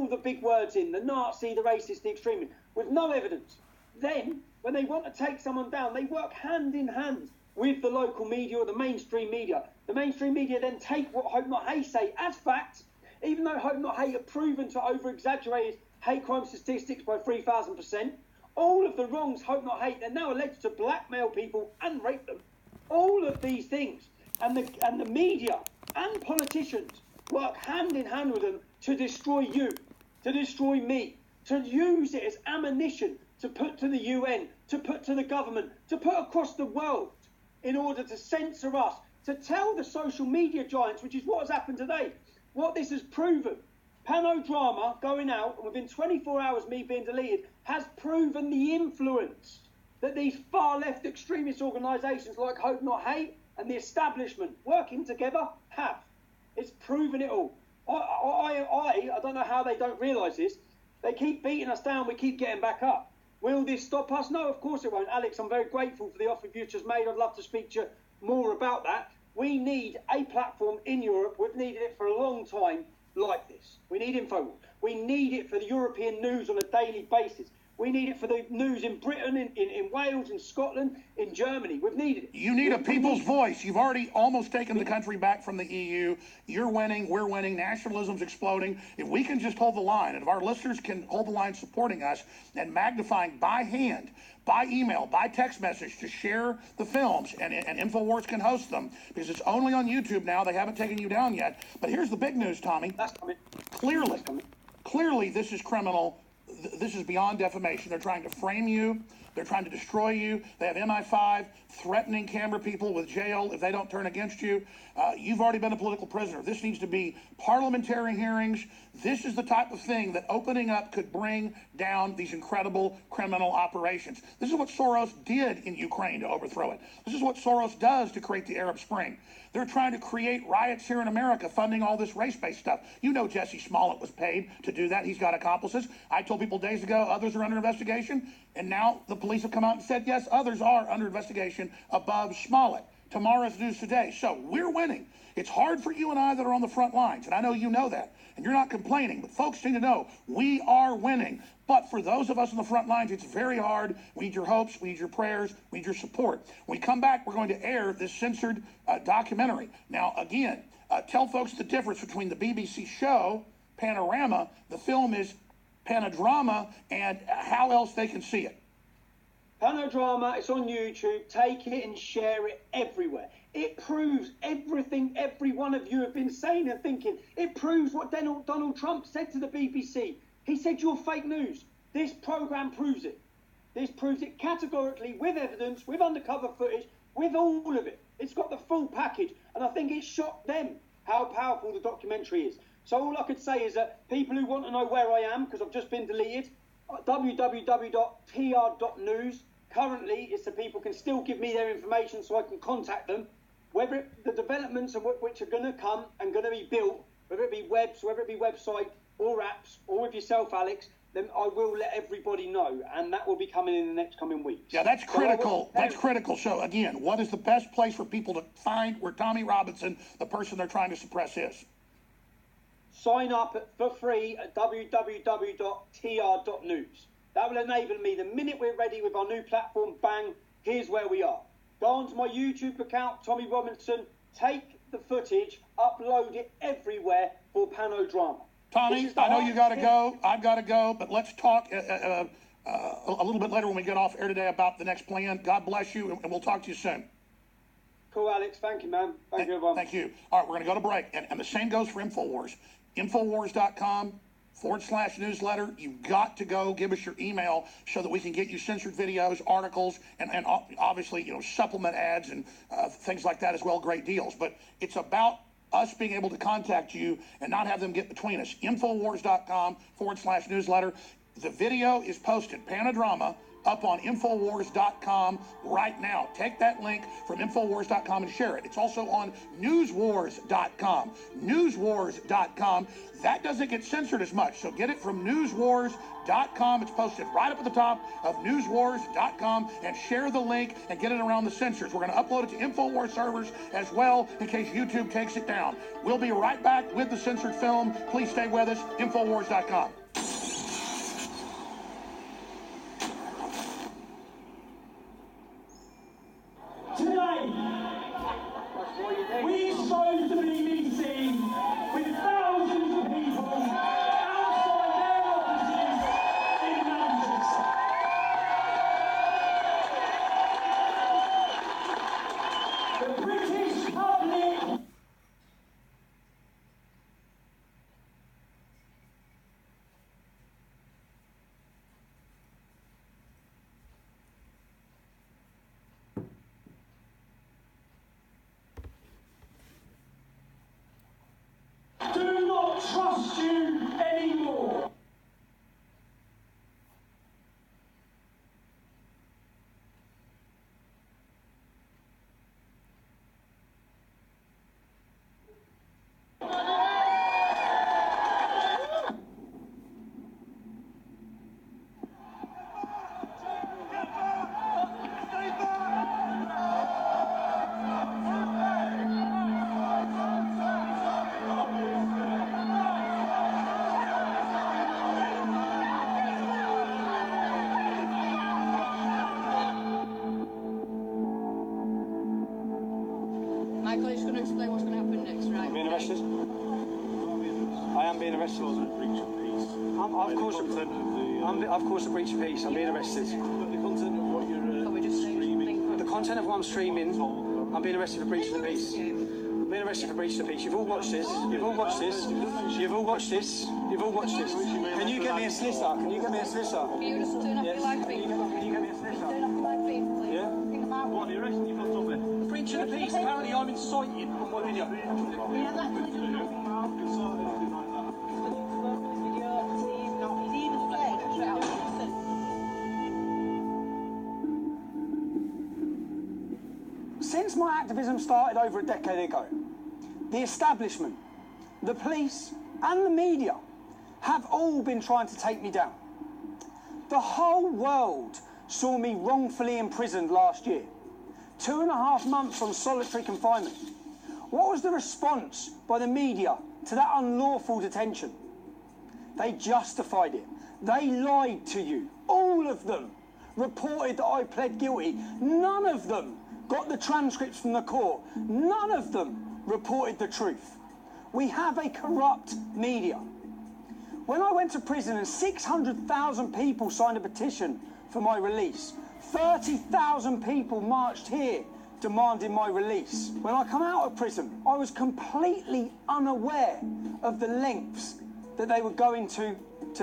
the big words in, the Nazi, the racist, the extremist, with no evidence. Then, when they want to take someone down, they work hand in hand with the local media or the mainstream media. The mainstream media then take what Hope Not Hate say as fact, even though Hope Not Hate are proven to over-exaggerate hate crime statistics by 3,000%. All of the wrongs Hope Not Hate, they're now alleged to blackmail people and rape them. All of these things. And the media and politicians work hand in hand with them to destroy you, to destroy me, to use it as ammunition to put to the UN, to put to the government, to put across the world in order to censor us, to tell the social media giants, which is what has happened today, what this has proven. Panodrama going out, and within 24 hours me being deleted, has proven the influence that these far-left extremist organisations like Hope Not Hate and the establishment working together have. It's proven it all. I don't know how they don't realise this. They keep beating us down, we keep getting back up. Will this stop us? No, of course it won't. Alex, I'm very grateful for the offer you've just made. I'd love to speak to you more about that. We need a platform in Europe. We've needed it for a long time like this. We need InfoWars. We need it for the European news on a daily basis. We need it for the news in Britain, in Wales, in Scotland, in Germany. We've needed it. You need a people's voice. You've already almost taken the country back from the EU. You're winning. We're winning. Nationalism's exploding. If we can just hold the line, and if our listeners can hold the line supporting us and magnifying by hand, by email, by text message to share the films, and InfoWars can host them, because it's only on YouTube now. They haven't taken you down yet. But here's the big news, Tommy. That's coming. Clearly, this is criminal. This is beyond defamation. They're trying to frame you. They're trying to destroy you. They have MI5 threatening camera people with jail if they don't turn against you. You've already been a political prisoner. This needs to be parliamentary hearings. This is the type of thing that opening up could bring down these incredible criminal operations. This is what Soros did in Ukraine to overthrow it. This is what Soros does to create the Arab Spring. They're trying to create riots here in America, funding all this race-based stuff. You know Jesse Smollett was paid to do that. He's got accomplices. I told people days ago others are under investigation, and now the police have come out and said, yes, others are under investigation above Smollett. Tomorrow's news today. So we're winning. It's hard for you and I that are on the front lines, and I know you know that, and you're not complaining, but folks need to know we are winning. But for those of us on the front lines, it's very hard. We need your hopes, we need your prayers, we need your support. When we come back, we're going to air this censored documentary. Now, again, tell folks the difference between the BBC show, Panorama, the film is Panodrama, and how else they can see it. Panodrama, it's on YouTube. Take it and share it everywhere. It proves everything every one of you have been saying and thinking. It proves what Donald Trump said to the BBC. He said, you're fake news. This program proves it. This proves it categorically, with evidence, with undercover footage, with all of it. It's got the full package. And I think it shocked them how powerful the documentary is. So all I could say is that people who want to know where I am, because I've just been deleted, www.tr.news. Currently, it's so people can still give me their information so I can contact them. Whether the developments of which are going to come and going to be built, whether it be webs, whether it be website or apps, or with yourself, Alex, then I will let everybody know, and that will be coming in the next coming weeks. Yeah, that's critical. That's critical. So, again, what is the best place for people to find where Tommy Robinson, the person they're trying to suppress, is? Sign up for free at www.tr.news. That will enable me, the minute we're ready with our new platform, bang, here's where we are. Go onto my YouTube account, Tommy Robinson, take the footage, upload it everywhere for Panodrama. Tommy, I know you got to go. I've got to go, but let's talk a little bit later when we get off air today about the next plan. God bless you, and we'll talk to you soon. Cool, Alex. Thank you, man. Thank you, everyone. Thank you. All right, we're going to go to break, and the same goes for InfoWars. Infowars.com/newsletter. You've got to go give us your email so that we can get you censored videos, articles, and obviously, supplement ads and things like that as well. Great deals. But it's about us being able to contact you and not have them get between us. Infowars.com/newsletter. The video is posted. Panodrama up on Infowars.com right now. Take that link from Infowars.com and share it. It's also on Newswars.com. Newswars.com. That doesn't get censored as much, so get it from Newswars.com. It's posted right up at the top of Newswars.com, and share the link and get it around the censors. We're going to upload it to Infowars servers as well in case YouTube takes it down. We'll be right back with the censored film. Please stay with us. Infowars.com. Today, we're supposed to be meeting with thousands of people outside their offices in Manchester. The British public do not trust you anymore. Michael is going to explain what's going to happen next, right? Being arrested? I am being arrested. Of course a breach of peace. I'm being arrested. Can we just say something? The content of what I'm streaming, I'm being arrested for breach of the peace. I'm being arrested for breach of the peace. You've all watched this. You've all watched this. You've all watched this. You've all watched this. Can you get me a solicitor? Can you get me a solicitor? Can you just turn off your live feed? Can you get me a solicitor? Turn off your live feed, please. Yeah? Think about What, the arresting you for something? Breach of the peace. Apparently I'm inciting on my video. Yeah, that's what he's doing. Since my activism started over a decade ago, the establishment, the police, and the media have all been trying to take me down. The whole world saw me wrongfully imprisoned last year. 2.5 months on solitary confinement. What was the response by the media to that unlawful detention? They justified it. They lied to you. All of them reported that I pled guilty. None of them got the transcripts from the court. None of them reported the truth. We have a corrupt media. When I went to prison and 600,000 people signed a petition for my release, 30,000 people marched here demanding my release. When I come out of prison, I was completely unaware of the lengths that they were going to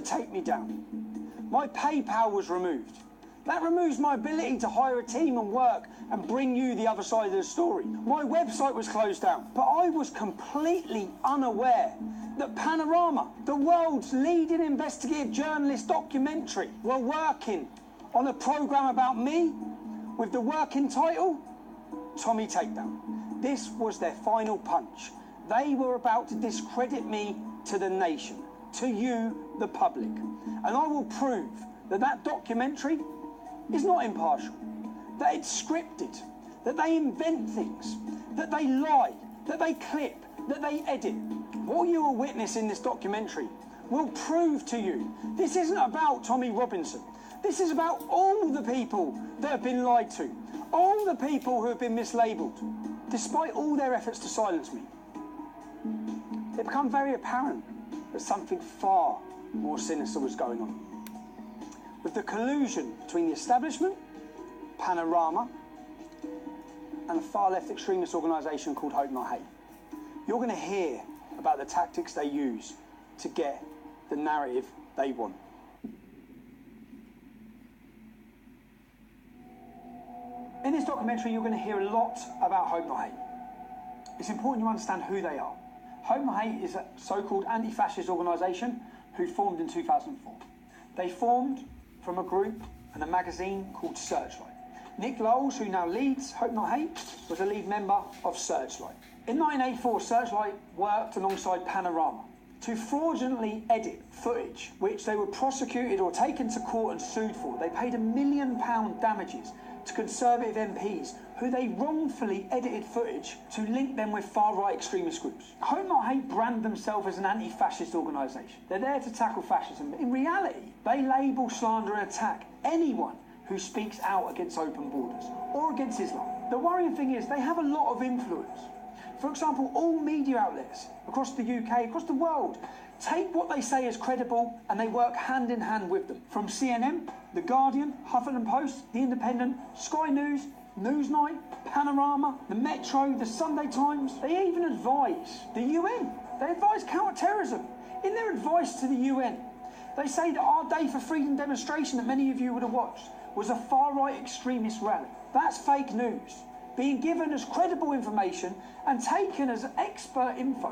take me down. My PayPal was removed. That removes my ability to hire a team and work and bring you the other side of the story. My website was closed down, but I was completely unaware that Panorama, the world's leading investigative journalist documentary, were working on a programme about me with the working title, Tommy Takedown. This was their final punch. They were about to discredit me to the nation, to you, the public. And I will prove that that documentary is not impartial, that it's scripted, that they invent things, that they lie, that they clip, that they edit. What you will witness in this documentary will prove to you this isn't about Tommy Robinson. This is about all the people that have been lied to, all the people who have been mislabelled. Despite all their efforts to silence me, it became very apparent that something far more sinister was going on. With the collusion between the establishment, Panorama, and a far-left extremist organisation called Hope Not Hate. You're going to hear about the tactics they use to get the narrative they want. In this documentary, you're going to hear a lot about Hope Not Hate. It's important you understand who they are. Hope Not Hate is a so-called anti-fascist organisation who formed in 2004. They formed from a group and a magazine called Searchlight. Nick Lowles, who now leads Hope Not Hate, was a lead member of Searchlight. In 1984, Searchlight worked alongside Panorama to fraudulently edit footage which they were prosecuted or taken to court and sued for. They paid £1 million damages to Conservative MPs who they wrongfully edited footage to link them with far-right extremist groups. Hope Not Hate brand themselves as an anti-fascist organisation. They're there to tackle fascism, but in reality, they label, slander and attack anyone who speaks out against open borders or against Islam. The worrying thing is they have a lot of influence. For example, all media outlets across the UK, across the world, take what they say as credible and they work hand in hand with them. From CNN, The Guardian, Huffington Post, The Independent, Sky News, Newsnight, Panorama, The Metro, The Sunday Times. They even advise the UN. They advise counter-terrorism. In their advice to the UN, they say that our Day for Freedom demonstration that many of you would have watched was a far-right extremist rally. That's fake news, being given as credible information and taken as expert info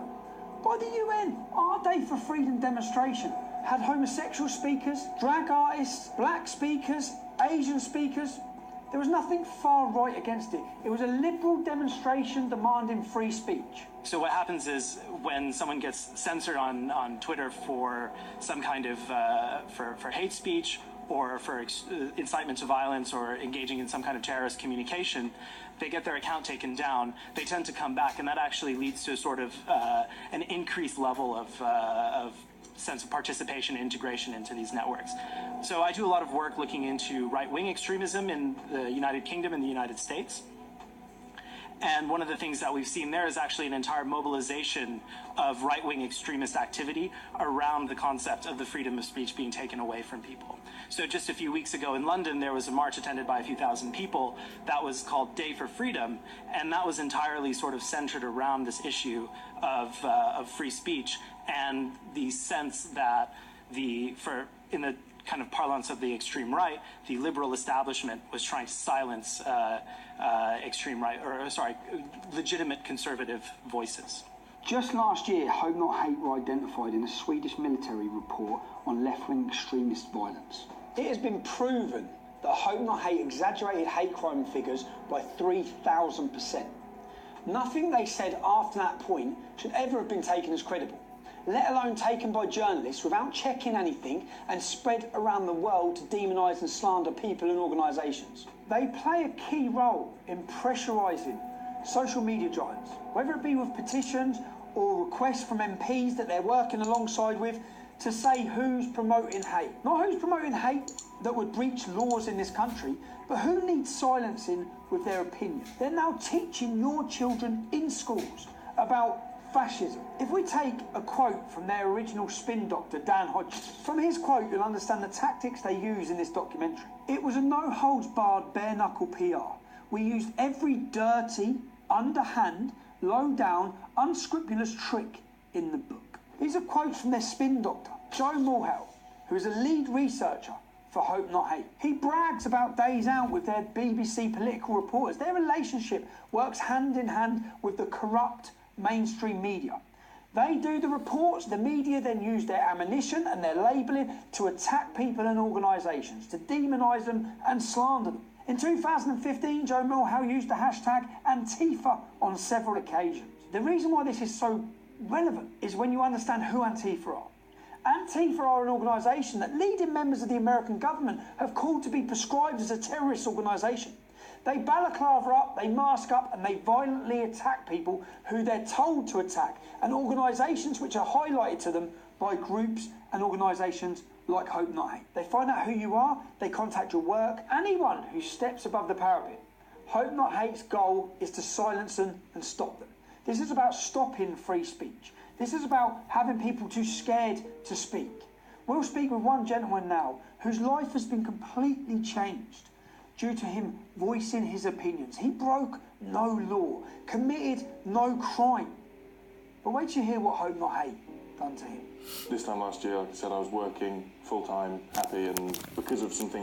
by the UN. Our Day for Freedom demonstration had homosexual speakers, drag artists, black speakers, Asian speakers. There was nothing far right against it. It was a liberal demonstration demanding free speech. So what happens is when someone gets censored on Twitter for some kind of for hate speech or for incitement to violence or engaging in some kind of terrorist communication, they get their account taken down. They tend to come back, and that actually leads to a sort of an increased level of sense of participation and integration into these networks. So I do a lot of work looking into right-wing extremism in the United Kingdom and the United States. And one of the things that we've seen there is actually an entire mobilization of right-wing extremist activity around the concept of the freedom of speech being taken away from people. So just a few weeks ago in London, there was a march attended by a few thousand people that was called Day for Freedom, and that was entirely sort of centered around this issue of free speech and the sense that in the kind of parlance of the extreme right, the liberal establishment was trying to silence legitimate conservative voices. Just last year, Hope Not Hate were identified in a Swedish military report on left-wing extremist violence. It has been proven that Hope Not Hate exaggerated hate crime figures by 3,000%. Nothing they said after that point should ever have been taken as credible, let alone taken by journalists without checking anything and spread around the world to demonise and slander people and organisations. They play a key role in pressurising social media giants, whether it be with petitions or requests from MPs that they're working alongside with to say who's promoting hate. Not who's promoting hate that would breach laws in this country, but who needs silencing with their opinion. They're now teaching your children in schools about fascism. If we take a quote from their original spin doctor, Dan Hodges, from his quote you'll understand the tactics they use in this documentary. It was a no-holds-barred, bare-knuckle PR. We used every dirty, underhand, low-down, unscrupulous trick in the book. These are quotes from their spin doctor, Joe Mulhall, who is a lead researcher for Hope Not Hate. He brags about days out with their BBC political reporters. Their relationship works hand in hand with the corrupt mainstream media. They do the reports, the media then use their ammunition and their labelling to attack people and organisations, to demonise them and slander them. In 2015, Joe Mulhall used the hashtag Antifa on several occasions. The reason why this is so relevant is when you understand who Antifa are. Antifa are an organisation that leading members of the American government have called to be prescribed as a terrorist organisation. They balaclava up, they mask up, and they violently attack people who they're told to attack, and organisations which are highlighted to them by groups and organisations like Hope Not Hate. They find out who you are, they contact your work, anyone who steps above the parapet. Hope Not Hate's goal is to silence them and stop them. This is about stopping free speech. This is about having people too scared to speak. We'll speak with one gentleman now whose life has been completely changed due to him voicing his opinions. He broke no law, committed no crime. But wait till you hear what Hope Not Hate done to him. This time last year, like I said, I was working full-time, happy, and because of something